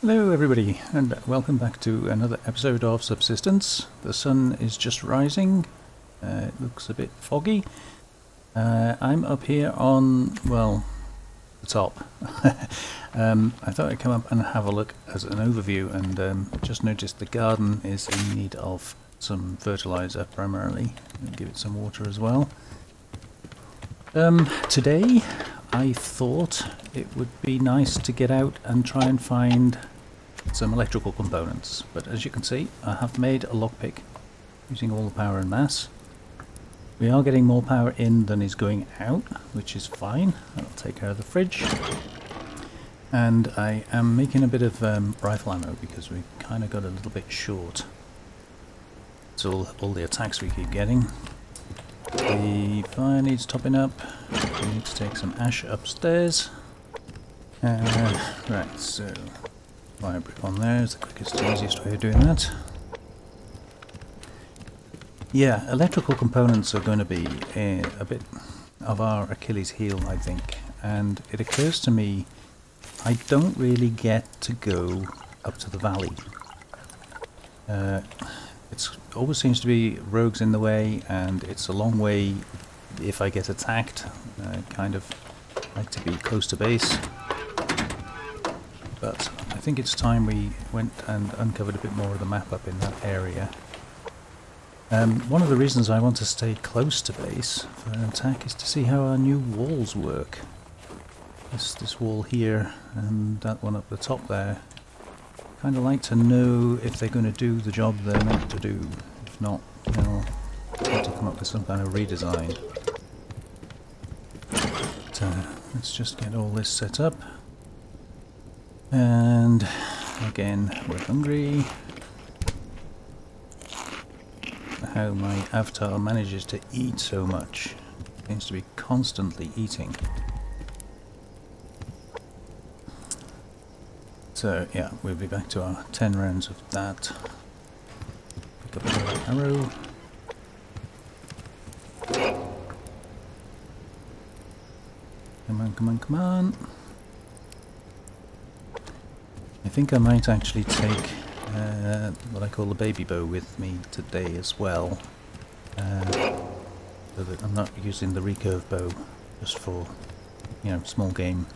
Hello everybody, and welcome back to another episode of Subsistence. The sun is just rising. It looks a bit foggy. I'm up here on, well, the top. I thought I'd come up and have a look as an overview, and just noticed the garden is in need of some fertilizer primarily. I'll give it some water as well. Today I thought it would be nice to get out and try and find some electrical components, but as you can see I have made a lockpick using all the power and mass. We are getting more power in than is going out, which is fine. That'll take care of the fridge. And I am making a bit of rifle ammo because we kind of got a little bit short. It's all the attacks we keep getting. The fire needs topping up. We need to take some ash upstairs. Right, so fire brick on there is the quickest and easiest way of doing that. Yeah, electrical components are going to be a bit of our Achilles heel, I think. And it occurs to me I don't really get to go up to the valley. It always seems to be rogues in the way, and it's a long way if I get attacked. I kind of like to be close to base. But I think it's time we went and uncovered a bit more of the map up in that area. One of the reasons I want to stay close to base for an attack is to see how our new walls work. This wall here and that one up the top there. Kind of like to know if they're going to do the job they're meant to do. If not, they'll have to come up with some kind of redesign. But, let's just get all this set up. And again, we're hungry. How my avatar manages to eat so much. Seems to be constantly eating. So yeah, we'll be back to our 10 rounds of that. Pick up another arrow. Come on, come on, come on. I think I might actually take what I call the baby bow with me today as well. So that I'm not using the recurve bow just for, small game.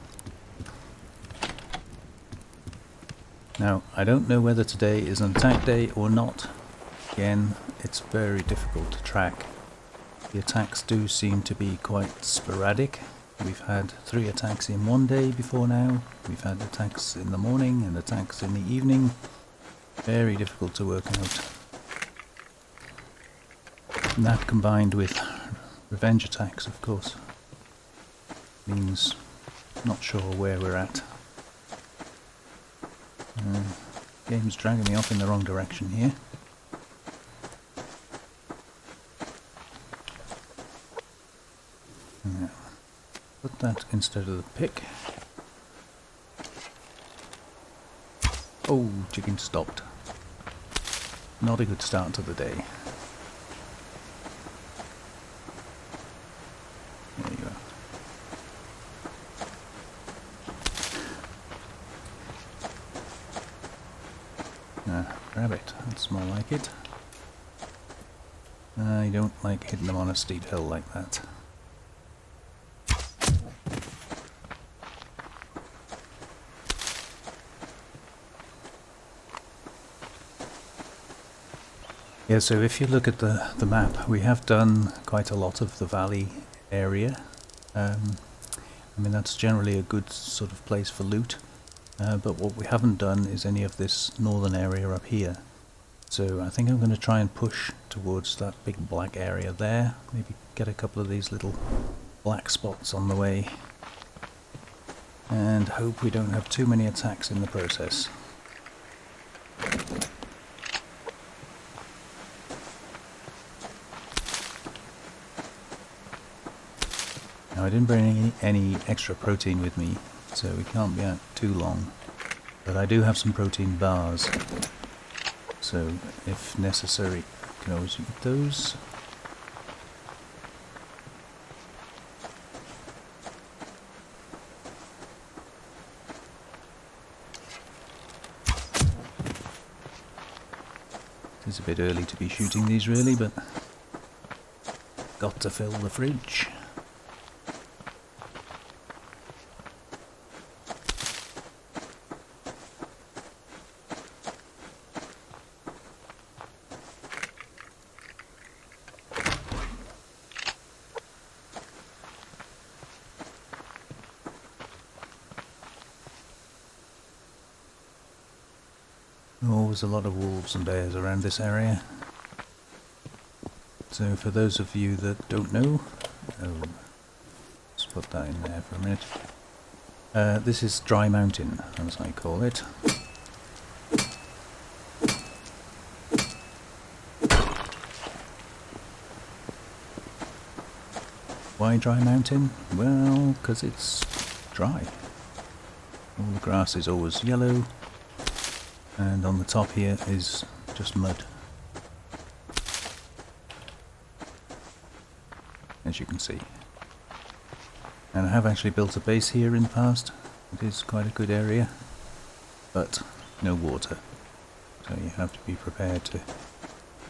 Now, I don't know whether today is an attack day or not. Again, it's very difficult to track. The attacks do seem to be quite sporadic. We've had 3 attacks in one day before now. We've had attacks in the morning and attacks in the evening. Very difficult to work out. And that combined with revenge attacks, of course, means not sure where we're at. Game's dragging me off in the wrong direction here. Yeah. Put that instead of the pick. Oh, chicken stopped. Not a good start to the day. There you are. Rabbit, that's more like it. I don't like hitting them on a steep hill like that. Yeah, so if you look at the map, we have done quite a lot of the valley area. I mean, that's generally a good sort of place for loot. But what we haven't done is any of this northern area up here. So I think I'm going to try and push towards that big black area there. Maybe get a couple of these little black spots on the way. And hope we don't have too many attacks in the process. Now I didn't bring any extra protein with me, so we can't be out too long. But I do have some protein bars, so if necessary, I can always eat those. It's a bit early to be shooting these really, but got to fill the fridge. Always a lot of wolves and bears around this area. So for those of you that don't know, let's put that in there for a minute. This is Dry Mountain, as I call it. Why Dry Mountain? Well, because it's dry. All the grass is always yellow, and on the top here is just mud. As you can see. And I have actually built a base here in the past. It is quite a good area, but no water. So you have to be prepared to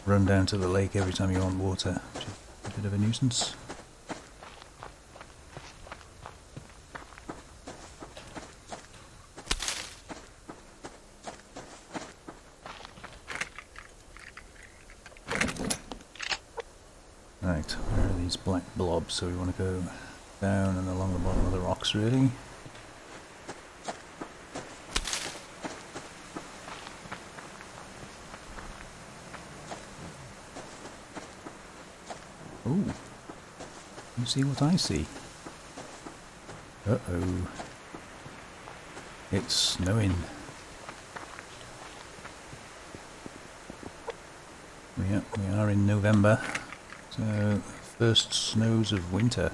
run down to the lake every time you want water, which is a bit of a nuisance. Right, where are these black blobs? So we want to go down and along the bottom of the rocks, really. Oh, you see what I see? Uh-oh. It's snowing. Yeah, we are in November. So, first snows of winter.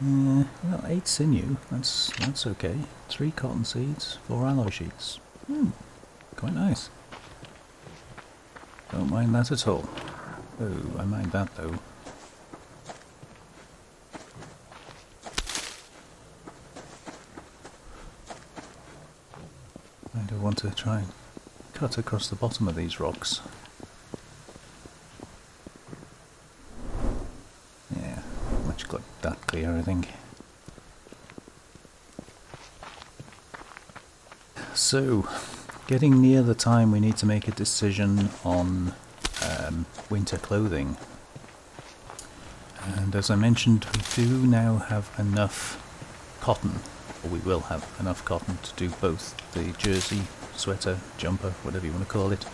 Well, 8 sinew, that's okay. 3 cotton seeds, 4 alloy sheets. Quite nice. Don't mind that at all. Oh, I mind that though. I do want to try and cut across the bottom of these rocks. Got that clear, I think. So, getting near the time we need to make a decision on winter clothing. And as I mentioned, we do now have enough cotton, or we will have enough cotton to do both the jersey, sweater, jumper, whatever you want to call it,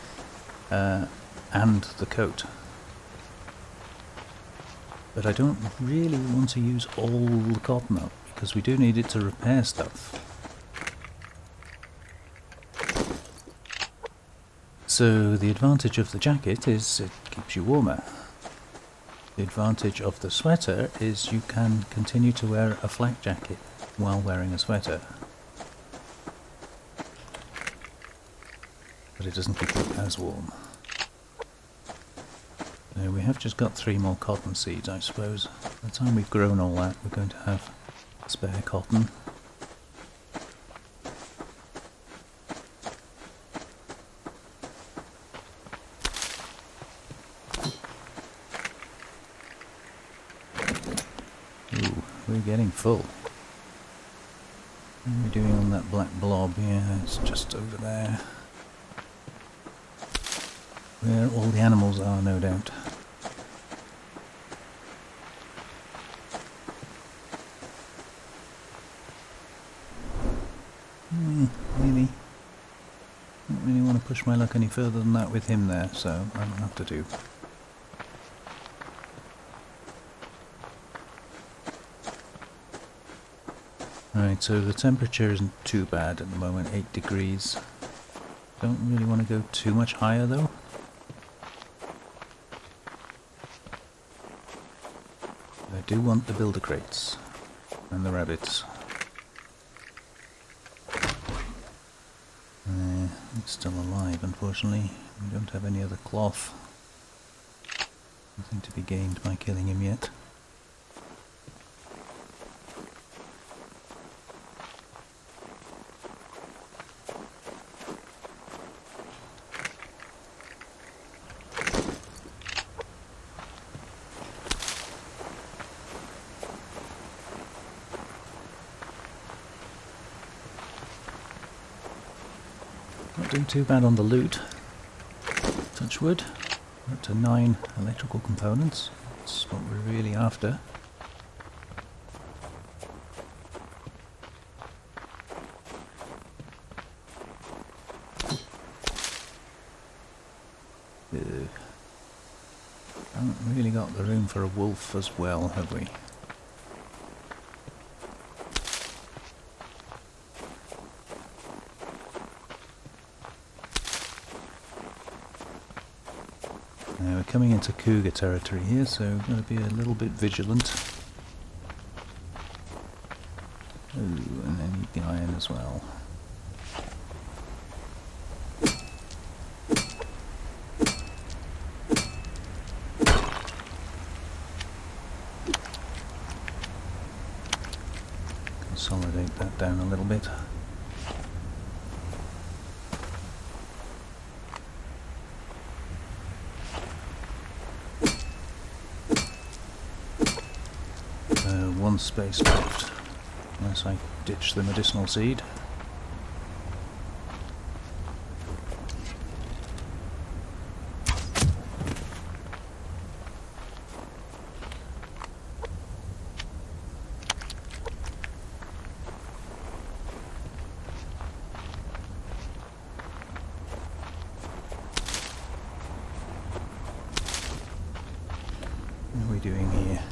and the coat. But I don't really want to use all the cotton up, because we do need it to repair stuff. So the advantage of the jacket is it keeps you warmer. The advantage of the sweater is you can continue to wear a flak jacket while wearing a sweater. But it doesn't keep you as warm. We have just got 3 more cotton seeds, I suppose. By the time we've grown all that, we're going to have spare cotton. Ooh, we're getting full. What are we doing on that black blob? Yeah, it's just over there. Where all the animals are, no doubt. Really? Don't really want to push my luck any further than that with him there, so I don't have to do. Right, so the temperature isn't too bad at the moment, 8 degrees. Don't really want to go too much higher though. I do want the builder crates and the rabbits. It's still alive, unfortunately. We don't have any other cloth. Nothing to be gained by killing him yet. Not doing too bad on the loot. Touch wood. We're up to 9 electrical components. That's what we're really after. Haven't really got the room for a wolf as well, have we? Now we're coming into cougar territory here, so we've got to be a little bit vigilant. Ooh, and I need the iron as well. Consolidate that down a little bit. One space left, unless I ditch the medicinal seed. What are we doing here?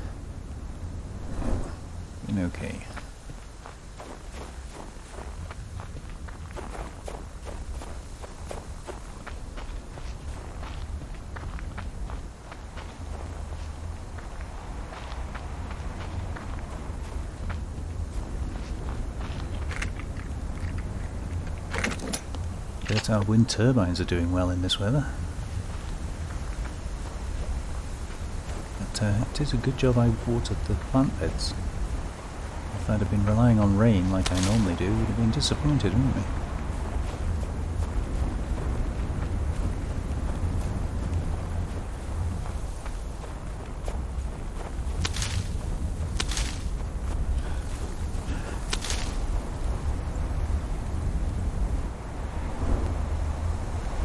Okay. Bet our wind turbines are doing well in this weather. But it is a good job I watered the plant beds. If I'd have been relying on rain like I normally do, we'd have been disappointed, wouldn't we?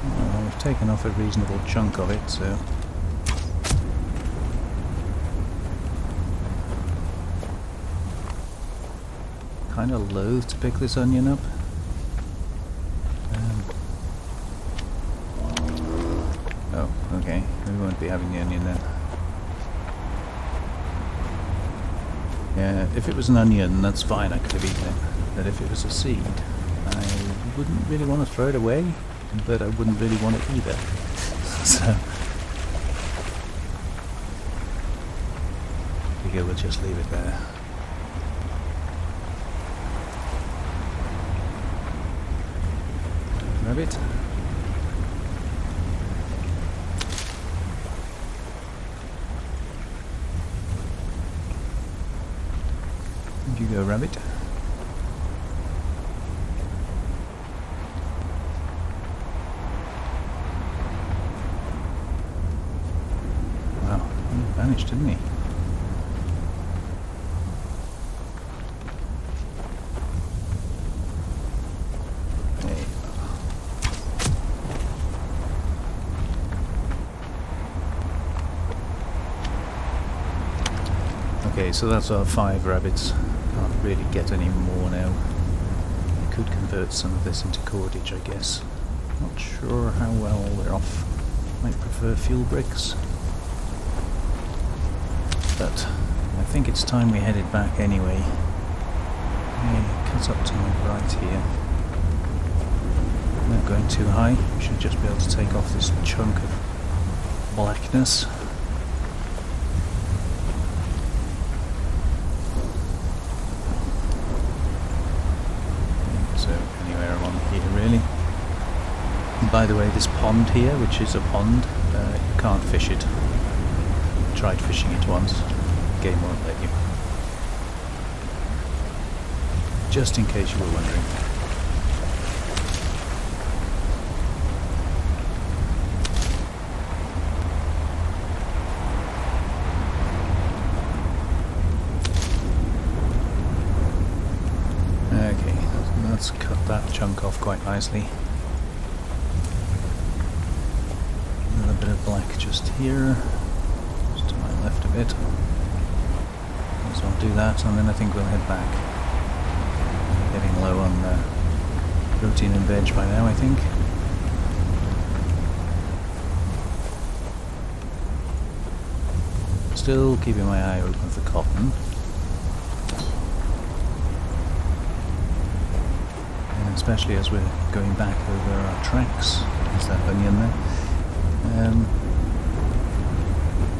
Well, we've taken off a reasonable chunk of it, so... kind of loath to pick this onion up. Oh, okay. We won't be having the onion then. Yeah, if it was an onion, that's fine, I could have eaten it. But if it was a seed, I wouldn't really want to throw it away, but I wouldn't really want it either. So... I figure we'll just leave it there. Rabbit. You go, rabbit. Wow, he vanished, didn't he? Okay, so that's our 5 rabbits. Can't really get any more now. I could convert some of this into cordage, I guess. Not sure how well we're off. Might prefer fuel bricks. But I think it's time we headed back anyway. Cut up to my right here. Not going too high. We should just be able to take off this chunk of blackness. Really. And by the way, this pond here, which is a pond, you can't fish it. I tried fishing it once, the game won't let you. Just in case you were wondering. Okay, let's cut that chunk off quite nicely. bit of black just here, just to my left a bit. So I'll do that, and then I think we'll head back. Getting low on protein and veg by now, I think. Still keeping my eye open for cotton. And especially as we're going back over our tracks. There's that onion there.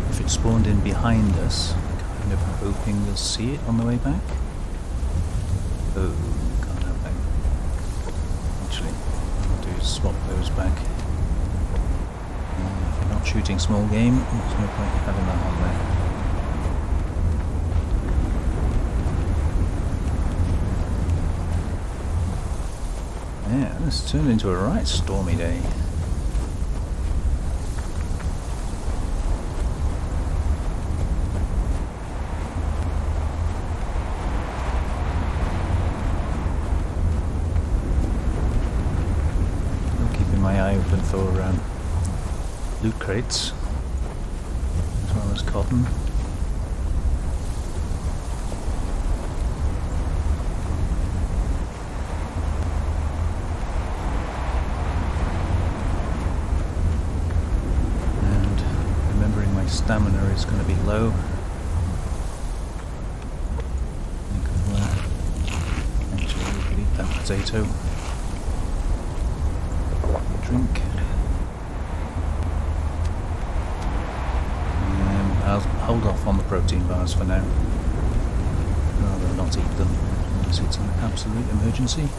If it spawned in behind us, kind of hoping we'll see it on the way back. Oh, can't have that. Actually, what I'll do is swap those back. If you're not shooting small game, there's no point having that on there. Yeah, this turned into a right stormy day. Open for loot crates as well as cotton. And remembering my stamina is going to be low. I think I'll actually eat that potato. Drink. I'll hold off on the protein bars for now. Rather not eat them unless it's an absolute emergency.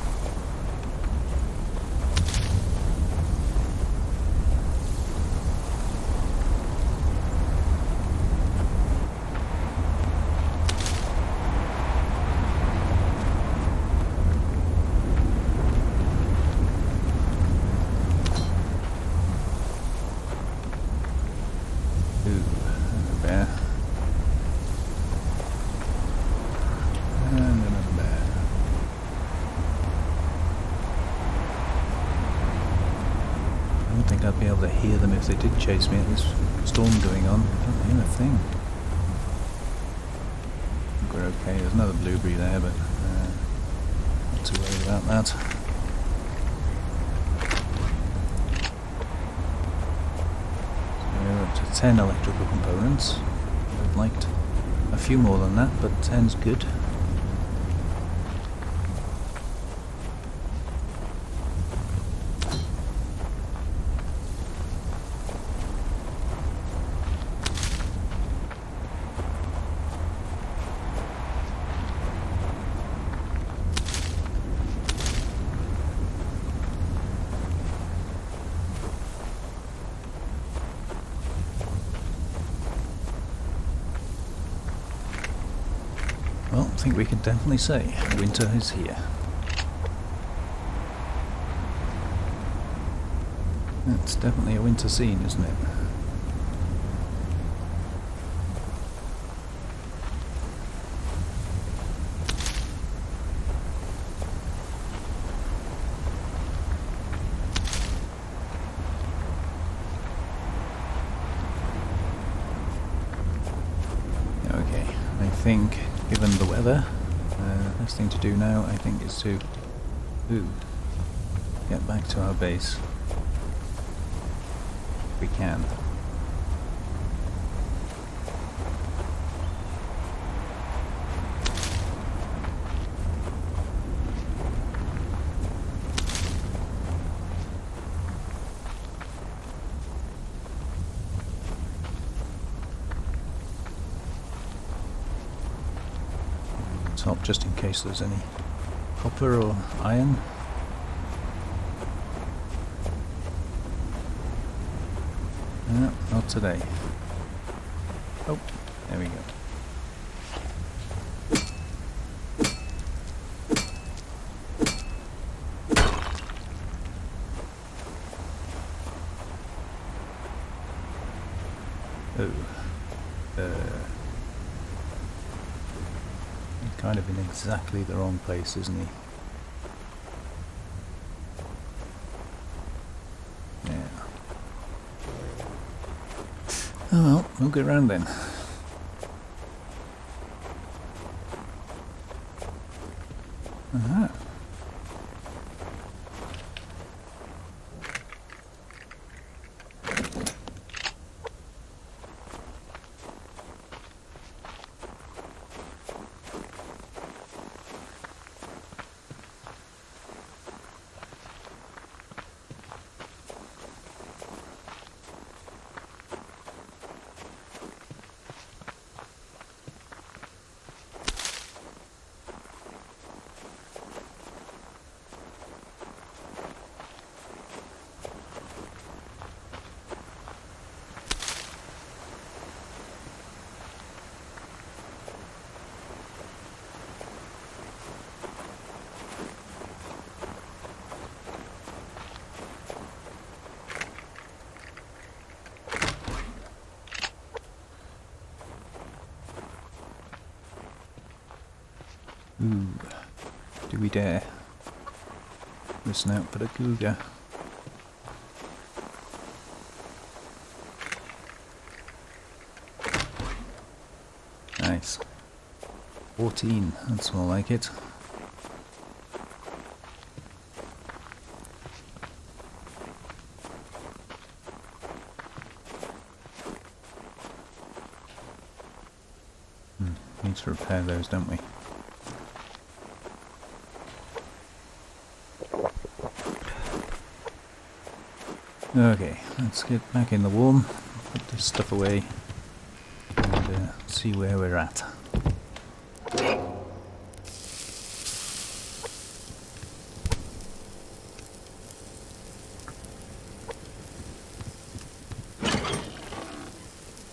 I'd be able to hear them if they did chase me at this storm going on. I don't hear a thing. I think we're okay. There's another blueberry there, but not too worried about that. So we're up to 10 electrical components. I'd liked a few more than that, but 10's good. Well, I think we can definitely say winter is here. It's definitely a winter scene, isn't it? Okay, I think given the weather, the best thing to do now, I think, is to get back to our base. If we can. Top just in case there's any copper or iron. No, not today. Oh, there we go. Kind of in exactly the wrong place, isn't he? Yeah. we'll get round then. Aha. Ooh, do we dare? Listen out for the cougar. Nice. 14, that's more like it. Need to repair those, don't we? Okay, let's get back in the warm, put this stuff away, and see where we're at.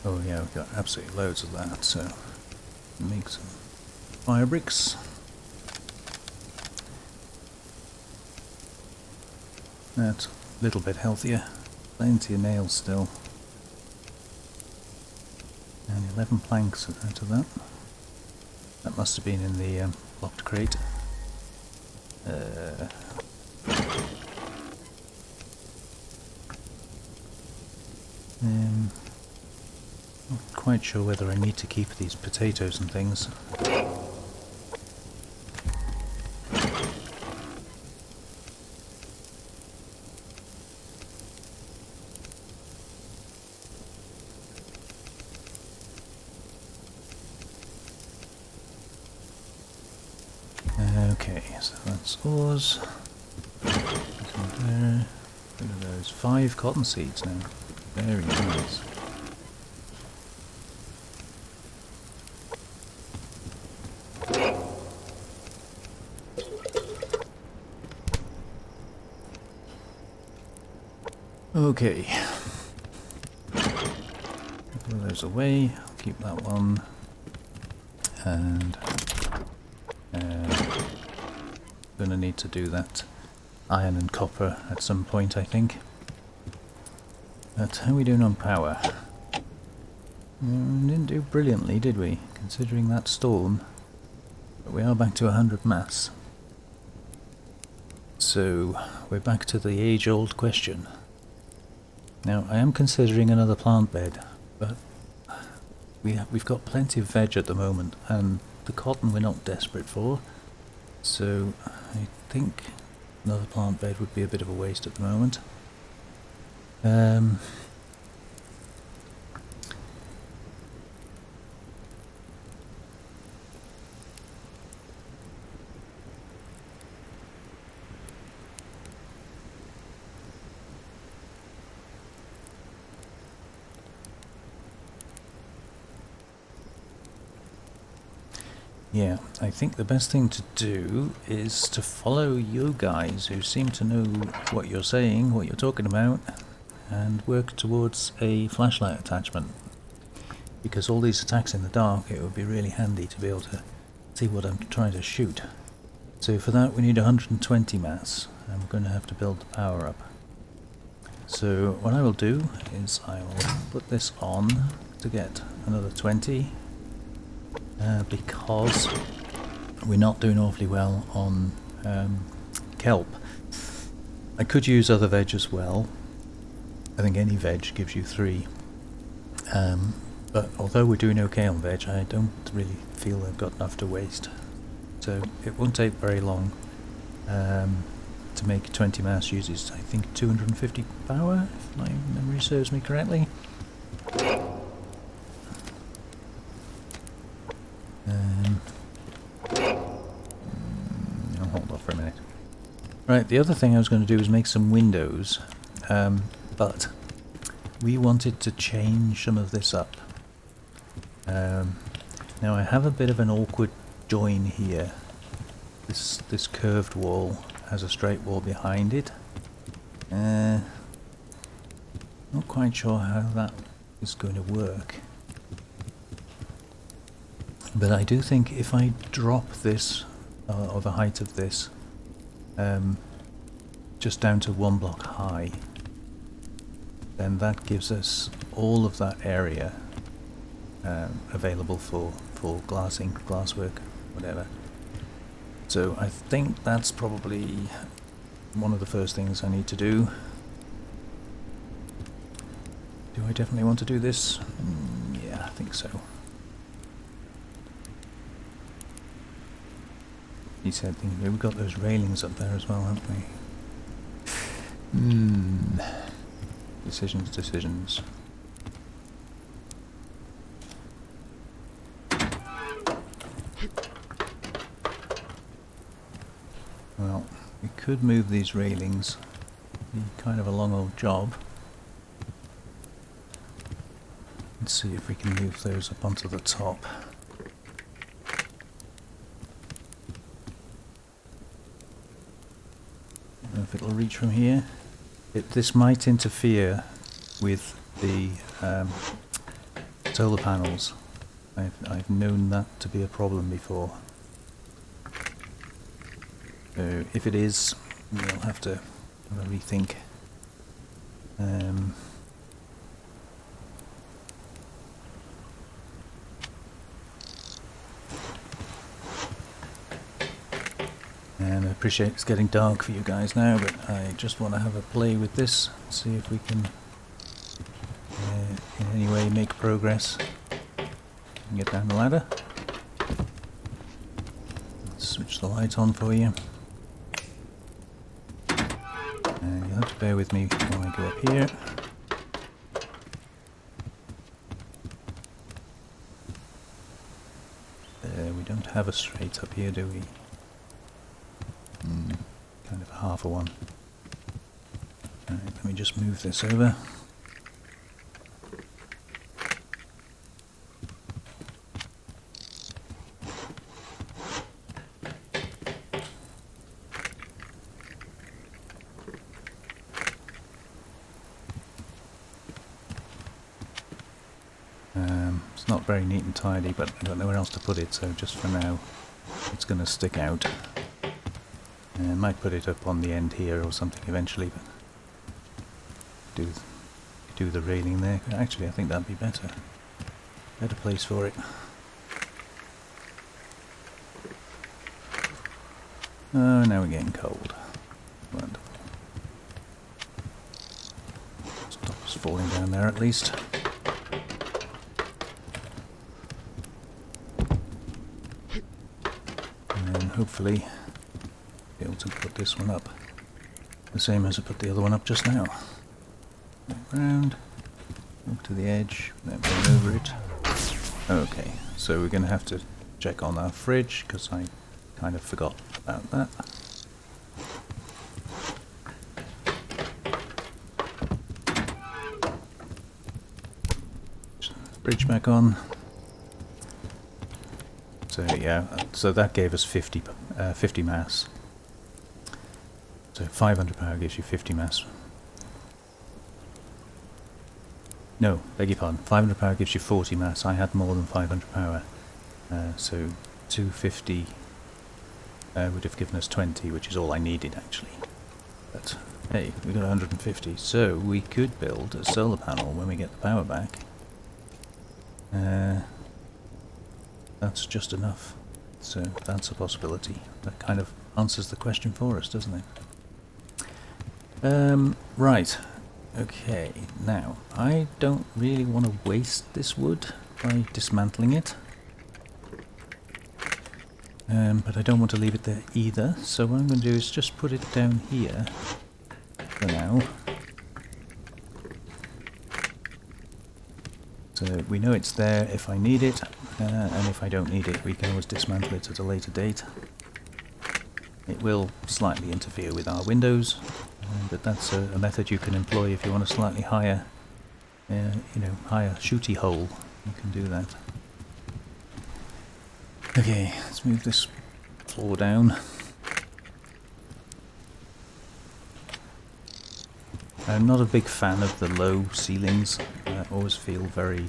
Oh yeah, we've got absolutely loads of that, so make some fire bricks. That's a little bit healthier. Plenty of nails still. And 11 planks out of that. That must have been in the locked crate. Not quite sure whether I need to keep these potatoes and things. Okay, so that's ores. There. Look at those 5 cotton seeds now. Very nice. Okay. Put those away. I'll keep that one. And gonna need to do that iron and copper at some point, I think. But how are we doing on power? Didn't do brilliantly, did we? Considering that storm. But we are back to 100 mass. So we're back to the age-old question. Now I am considering another plant bed, but we've got plenty of veg at the moment, and the cotton we're not desperate for. So I think another plant bed would be a bit of a waste at the moment. Yeah, I think the best thing to do is to follow you guys who seem to know what you're saying, what you're talking about, and work towards a flashlight attachment. Because all these attacks in the dark, it would be really handy to be able to see what I'm trying to shoot. So for that we need 120 mass, and we're going to have to build the power up. So what I will do is I will put this on to get another 20. Because we're not doing awfully well on kelp. I could use other veg as well. I think any veg gives you 3. But although we're doing okay on veg, I don't really feel I've got enough to waste. So it won't take very long to make 20 mass. Uses, I think, 250 power, if my memory serves me correctly. I'll hold off for a minute. Right, the other thing I was going to do is make some windows, but we wanted to change some of this up. Now I have a bit of an awkward join here. This curved wall has a straight wall behind it. Not quite sure how that is going to work. But I do think if I drop this, or the height of this, just down to 1 block high, then that gives us all of that area available for glassing, glasswork, whatever. So I think that's probably one of the first things I need to do. Do I definitely want to do this? Yeah, I think so. He said, we've got those railings up there as well, haven't we? Decisions. Well, we could move these railings. Be kind of a long old job. Let's see if we can move those up onto the top. I don't know if it'll reach from here. This might interfere with the solar panels. I've known that to be a problem before. So if it is, we'll have to have a rethink. And I appreciate it's getting dark for you guys now, but I just want to have a play with this, see if we can in any way make progress and get down the ladder. Let's switch the light on for you. And you'll have to bear with me while I go up here. We don't have a straight up here, do we? Kind of half a one. Right, let me just move this over. It's not very neat and tidy, but I don't know where else to put it, so just for now it's going to stick out. I might put it up on the end here or something eventually, but do the railing there. Actually, I think that'd be better. Better place for it. Oh, now we're getting cold. Wonderful. Stop us falling down there at least. And then hopefully be able to put this one up the same as I put the other one up just now. Back round, up to the edge, then going over it. Okay, so we're going to have to check on our fridge because I kind of forgot about that. Fridge back on. So yeah, so that gave us 50 mass. So 500 power gives you 50 mass. No, beg your pardon. 500 power gives you 40 mass. I had more than 500 power. So 250 would have given us 20, which is all I needed actually. But hey, we got 150. So we could build a solar panel when we get the power back. That's just enough. So that's a possibility. That kind of answers the question for us, doesn't it? Right, okay, now I don't really want to waste this wood, by dismantling it. But I don't want to leave it there either, so what I'm going to do is just put it down here for now. So we know it's there if I need it, and if I don't need it we can always dismantle it at a later date. It will slightly interfere with our windows, but that's a method you can employ if you want a slightly higher, higher shooty hole. You can do that. Okay, let's move this floor down. I'm not a big fan of the low ceilings. I always feel very,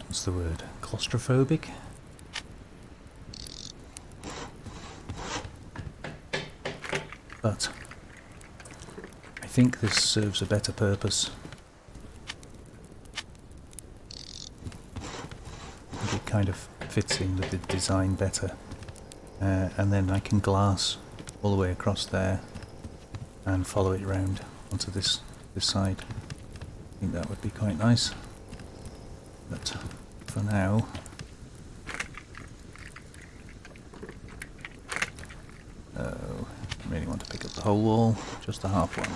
what's the word, claustrophobic? But I think this serves a better purpose. I think it kind of fits in with the design better. And then I can glass all the way across there and follow it round onto this side. I think that would be quite nice. But for now, I really want to pick up the whole wall, just the half one.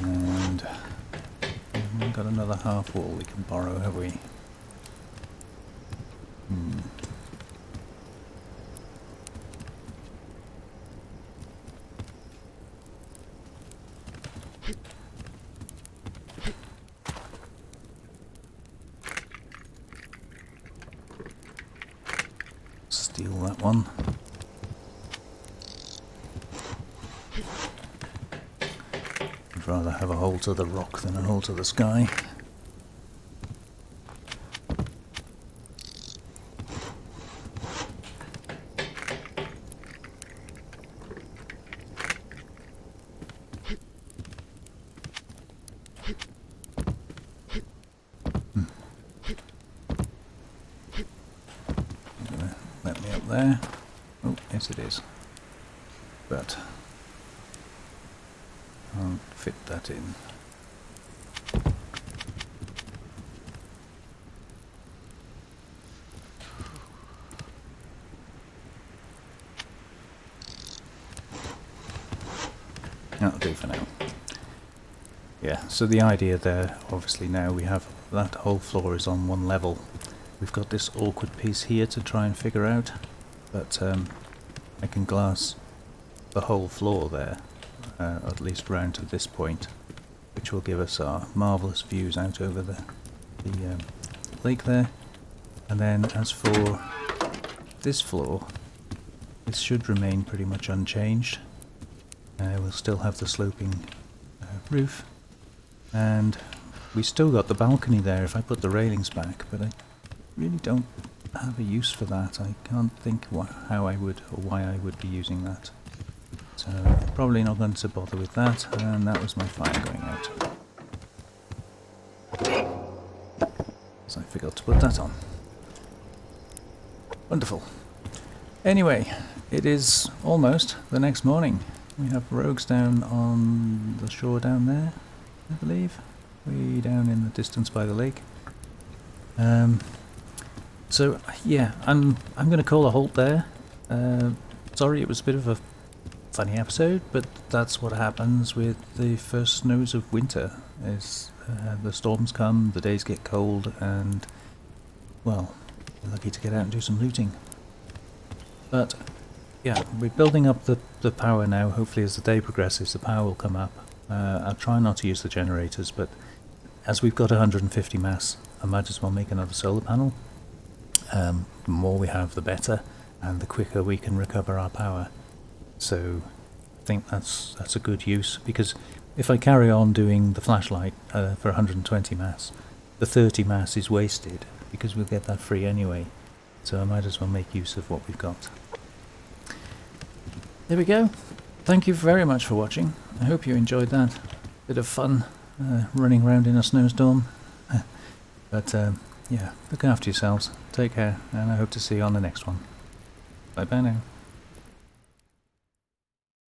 And we've got another half wall we can borrow, have we? Steal that one. I'd rather have a hole to the rock than a hole to the sky. Let me up there. Oh, yes it is. But I'll fit that in. That'll do for now. Yeah, so the idea there, obviously now we have that whole floor is on one level. We've got this awkward piece here to try and figure out, but I can glass the whole floor there, at least round to this point, which will give us our marvellous views out over the lake there. And then as for this floor, this should remain pretty much unchanged. We'll still have the sloping roof, and we still got the balcony there if I put the railings back, but I really don't have a use for that. I can't think how I would or why I would be using that. So probably not going to bother with that, and that was my fire going out. So I forgot to put that on. Wonderful. Anyway, it is almost the next morning. We have rogues down on the shore down there, I believe. Way down in the distance by the lake. So yeah, I'm going to call a halt there. Sorry, it was a bit of a funny episode, but that's what happens with the first snows of winter. Is the storms come, the days get cold, and well, we're lucky to get out and do some looting. But yeah, we're building up the power now. Hopefully as the day progresses the power will come up. I'll try not to use the generators, but as we've got 150 mass, I might as well make another solar panel. The more we have the better, and the quicker we can recover our power. So I think that's a good use, because if I carry on doing the flashlight for 120 mass, the 30 mass is wasted, because we'll get that free anyway. So I might as well make use of what we've got. There we go. Thank you very much for watching. I hope you enjoyed that. Bit of fun running around in a snowstorm. But yeah, look after yourselves. Take care, and I hope to see you on the next one. Bye bye now.